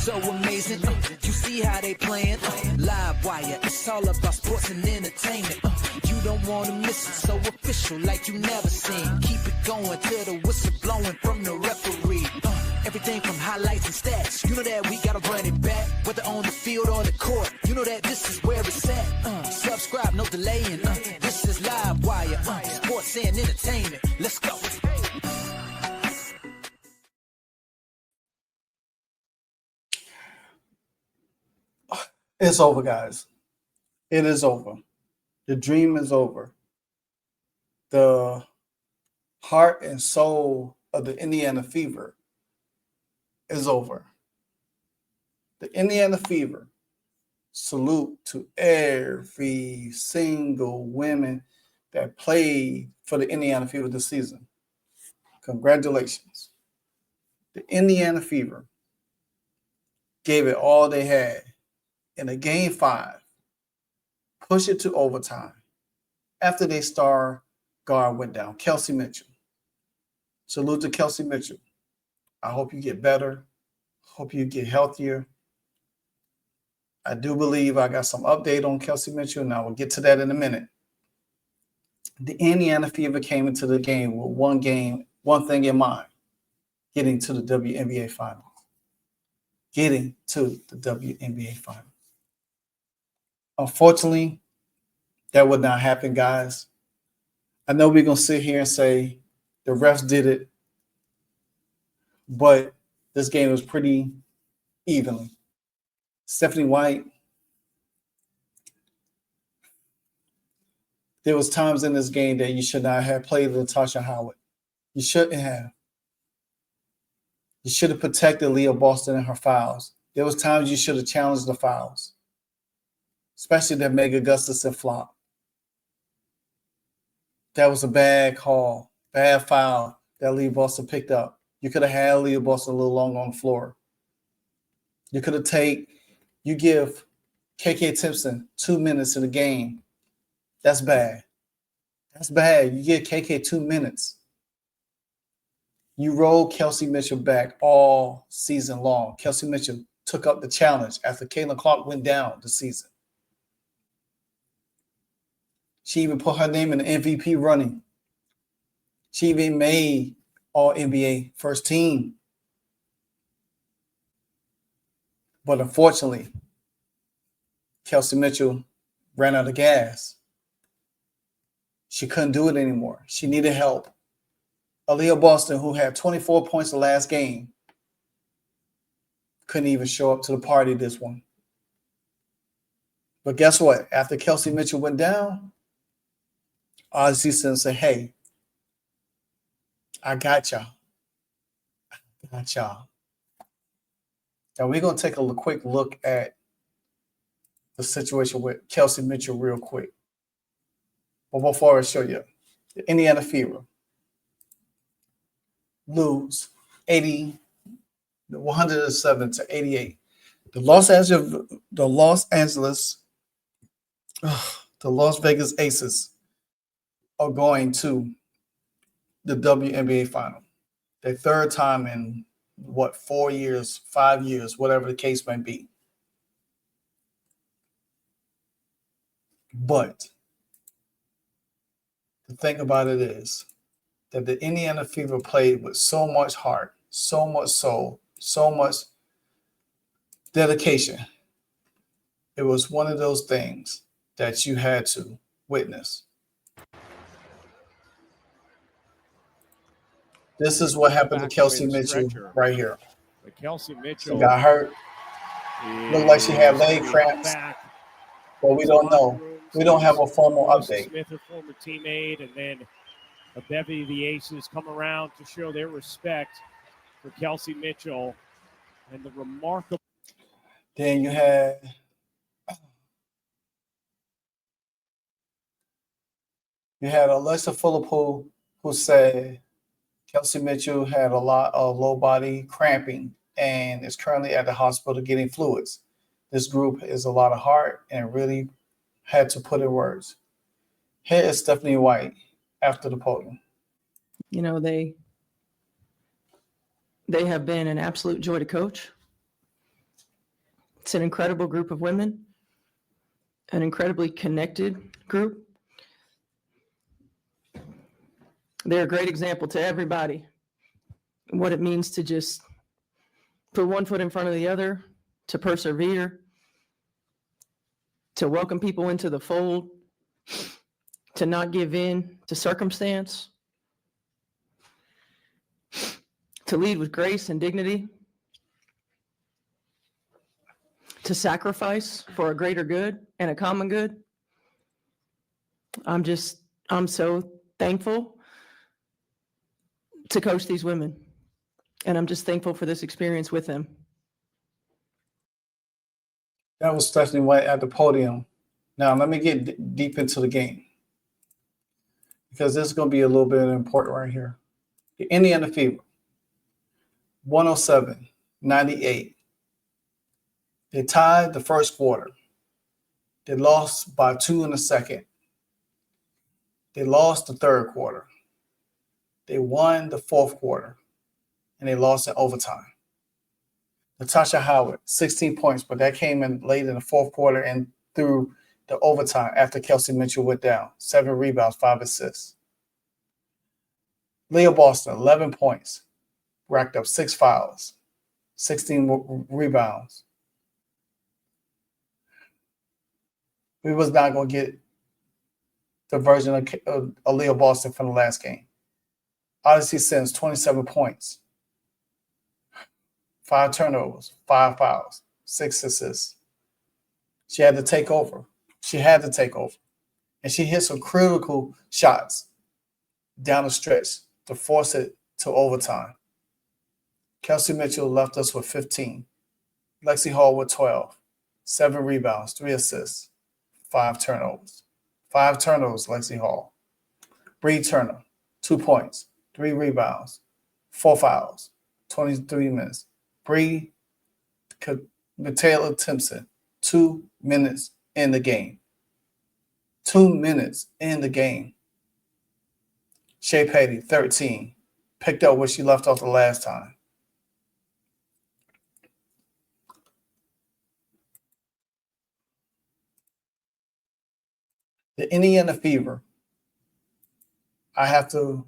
so amazing. You see how they playing? Live wire, it's all about sports and entertainment. You don't want to miss it, so official like you never seen. Keep it going till the whistle blowing from the referee. Everything from highlights and stats, you know that we gotta run it back. Whether on the field or the court, you know that this is where it's at. Subscribe, no delaying. This is Live Wire, sports and entertainment. Let's go. It's over, guys. It is over. The dream is over. The heart and soul of the Indiana Fever is over. The Indiana Fever, salute to every single woman that played for the Indiana Fever this season. Congratulations. The Indiana Fever gave it all they had in a game 5, push it to overtime after their star guard went down, Kelsey Mitchell. Salute to Kelsey Mitchell. I hope you get better. Hope you get healthier. I do believe I got some update on Kelsey Mitchell, and I will get to that in a minute. The Indiana Fever came into the game with one thing in mind, getting to the WNBA Finals. Getting to the WNBA Finals. Unfortunately, that would not happen, guys. I know we're going to sit here and say the refs did it, but this game was pretty evenly. Stephanie White, there was times in this game that you should not have played Latasha Howard. You shouldn't have. You should have protected Leah Boston and her fouls. There was times you should have challenged the fouls, especially that Meg Gustafson flop. That was a bad call, bad foul that Leah Boston picked up. You could have had Leah Boston a little longer on the floor. You could have you give KK Timpson 2 minutes in the game. That's bad. That's bad. You give KK 2 minutes. You rolled Kelsey Mitchell back all season long. Kelsey Mitchell took up the challenge after Caitlin Clark went down this season. She even put her name in the MVP running. She even made All-NBA first team. But unfortunately, Kelsey Mitchell ran out of gas. She couldn't do it anymore. She needed help. Aaliyah Boston, who had 24 points the last game, couldn't even show up to the party this one. But guess what? After Kelsey Mitchell went down, Odyssey said, hey, I got y'all. I got y'all. Now we're going to take a quick look at the situation with Kelsey Mitchell real quick. But before I show you, the Indiana Fever lose 107 to 88. The Las Vegas Aces are going to the WNBA final. Their third time in 4 years, 5 years, whatever the case may be. But the thing about it is that the Indiana Fever played with so much heart, so much soul, so much dedication. It was one of those things that you had to witness. This is what happened to Kelsey Mitchell right here. Kelsey Mitchell got hurt. Looked like she had leg cramps, but we don't know. We don't have a formal update. Smith, her former teammate, and then a bevy of the Aces come around to show their respect for Kelsey Mitchell and the remarkable. Then you had Alexa Philippou, who said Kelsey Mitchell had a lot of low body cramping and is currently at the hospital getting fluids. This group is a lot of heart and really had to put in words. Here is Stephanie White after the podium. You know, they have been an absolute joy to coach. It's an incredible group of women, an incredibly connected group. They're a great example to everybody what it means to just put one foot in front of the other, to persevere, to welcome people into the fold, to not give in to circumstance, to lead with grace and dignity, to sacrifice for a greater good and a common good. I'm so thankful to coach these women, and I'm just thankful for this experience with them. That was Stephanie White at the podium. Now, let me get deep into the game, because this is going to be a little bit important right here. The Indiana Fever, 107-98. They tied the first quarter. They lost by 2 in the second. They lost the third quarter. They won the fourth quarter, and they lost in overtime. Natasha Howard, 16 points, but that came in late in the fourth quarter and through the overtime after Kelsey Mitchell went down. 7 rebounds, 5 assists. Leah Boston, 11 points, racked up 6 fouls, 16 rebounds. We was not going to get the version of Leah Boston from the last game. Odyssey Sims, 27 points, 5 turnovers, 5 fouls, 6 assists. She had to take over. And she hit some critical shots down the stretch to force it to overtime. Kelsey Mitchell left us with 15. Lexi Hall with 12. 7 rebounds, 3 assists, 5 turnovers. 5 turnovers, Lexi Hall. Bree Turner, 2 points, 3 rebounds, 4 fouls, 23 minutes. Bree Taylor Timpson, 2 minutes in the game. 2 minutes in the game. Shea Patty, 13. Picked up where she left off the last time. The Indiana Fever, I have to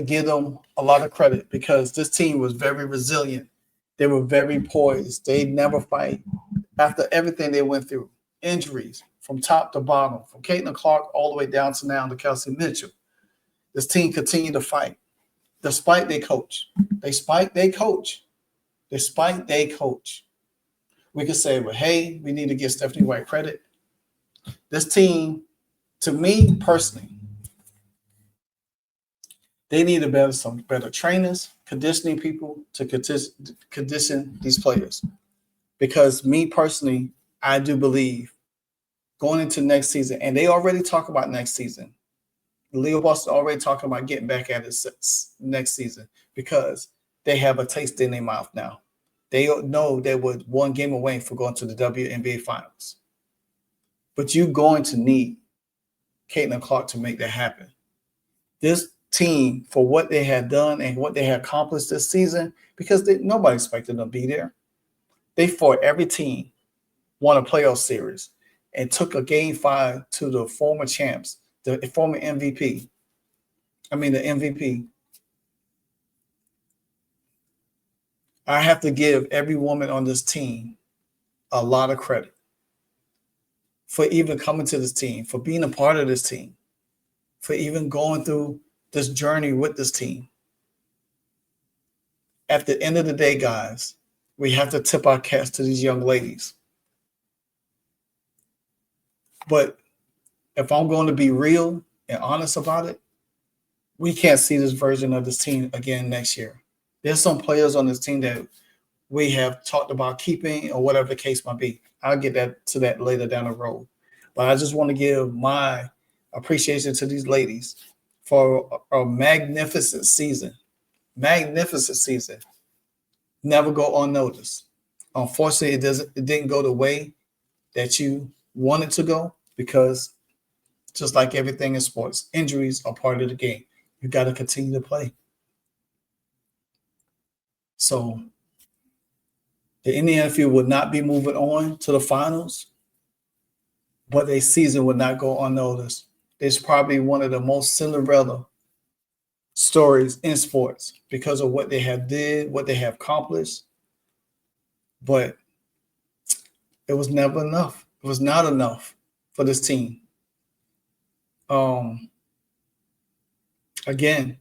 give them a lot of credit, because this team was very resilient. They were very poised. They never fight. After everything they went through, injuries from top to bottom, from Caitlin Clark all the way down to now to Kelsey Mitchell, this team continued to fight despite their coach. Despite their coach. We could say, well, hey, we need to give Stephanie White credit. This team, to me personally, they need some better trainers, conditioning people to condition these players. Because me personally, I do believe going into next season, and they already talk about next season. Leo Boston already talking about getting back at it next season, because they have a taste in their mouth now. They know they were 1 game away from going to the WNBA Finals. But you're going to need Caitlin Clark to make that happen. This team, for what they had done and what they had accomplished this season, because nobody expected them to be there. They fought every team, won a playoff series, and took a game 5 to the former champs, the former MVP. The MVP. I have to give every woman on this team a lot of credit for even coming to this team, for being a part of this team, for even going through this journey with this team. At the end of the day, guys, we have to tip our caps to these young ladies. But if I'm going to be real and honest about it, we can't see this version of this team again next year. There's some players on this team that we have talked about keeping, or whatever the case might be. I'll get to that later down the road. But I just want to give my appreciation to these ladies for a magnificent season. Magnificent season. Never go unnoticed. Unfortunately, it didn't go the way that you wanted to go, because just like everything in sports, injuries are part of the game. You got to continue to play. So the Indiana Fever would not be moving on to the finals, but their season would not go unnoticed. It's probably one of the most Cinderella stories in sports because of what they have did, what they have accomplished. But it was never enough. It was not enough for this team. Again,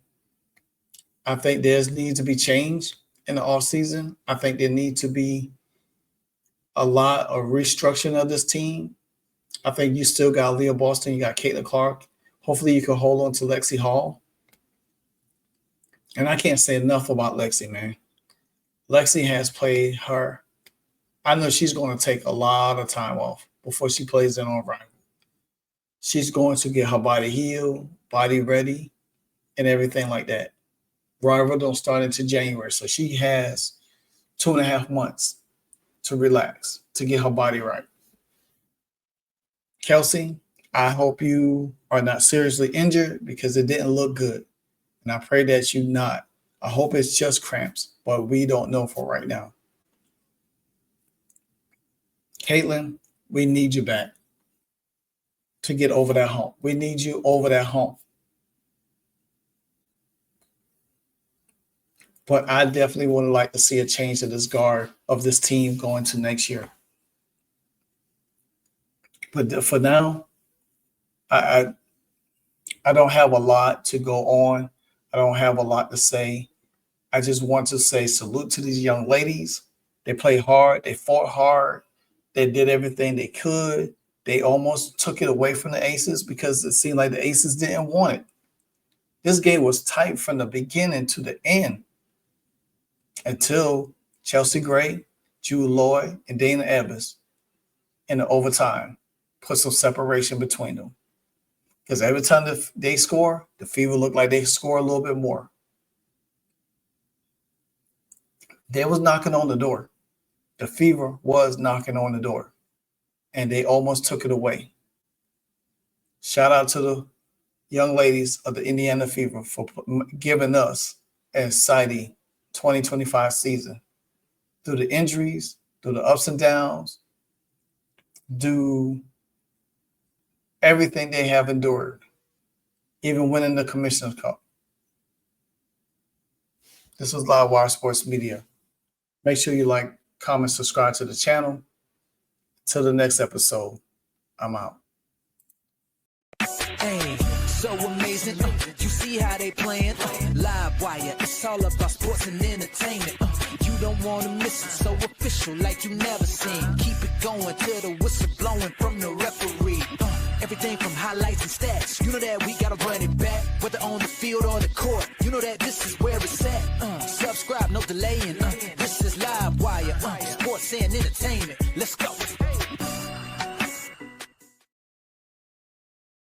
I think there needs to be change in the offseason. I think there needs to be a lot of restructuring of this team. I think you still got Leah Boston. You got Caitlin Clark. Hopefully you can hold on to Lexi Hall. And I can't say enough about Lexi, man. Lexi has played her. I know she's going to take a lot of time off before she plays in on Rival. She's going to get her body healed, body ready, and everything like that. Rival don't start until January, so she has 2.5 months to relax, to get her body right. Kelsey, I hope you are not seriously injured because it didn't look good. And I pray that you not. I hope it's just cramps, but we don't know for right now. Caitlin, we need you back to get over that hump. We need you over that hump. But I definitely would like to see a change to this guard of this team going to next year. But for now, I don't have a lot to go on. I don't have a lot to say. I just want to say salute to these young ladies. They played hard. They fought hard. They did everything they could. They almost took it away from the Aces because it seemed like the Aces didn't want it. This game was tight from the beginning to the end until Chelsea Gray, Jude Lloyd, and Dana Evans in the overtime put some separation between them. Because every time they score, the Fever looked like they score a little bit more. They was knocking on the door. The Fever was knocking on the door. And they almost took it away. Shout out to the young ladies of the Indiana Fever for giving us an exciting 2025 season. Through the injuries, through the ups and downs, through everything they have endured, even winning the Commissioner's Cup. This was Livewire Sports Media. Make sure you like, comment, subscribe to the channel. Till the next episode, I'm out. Hey, so amazing. You see how they playing? Live wire. It's all about sports and entertainment. You don't want to miss it. So official, like you never seen. Keep it going till the whistle blowing from the referee. Everything from highlights and stats. You know that we gotta run it back, whether on the field or the court. You know that this is where it's at. Subscribe, no delaying. This is Live Wire. Sports and entertainment. Let's go.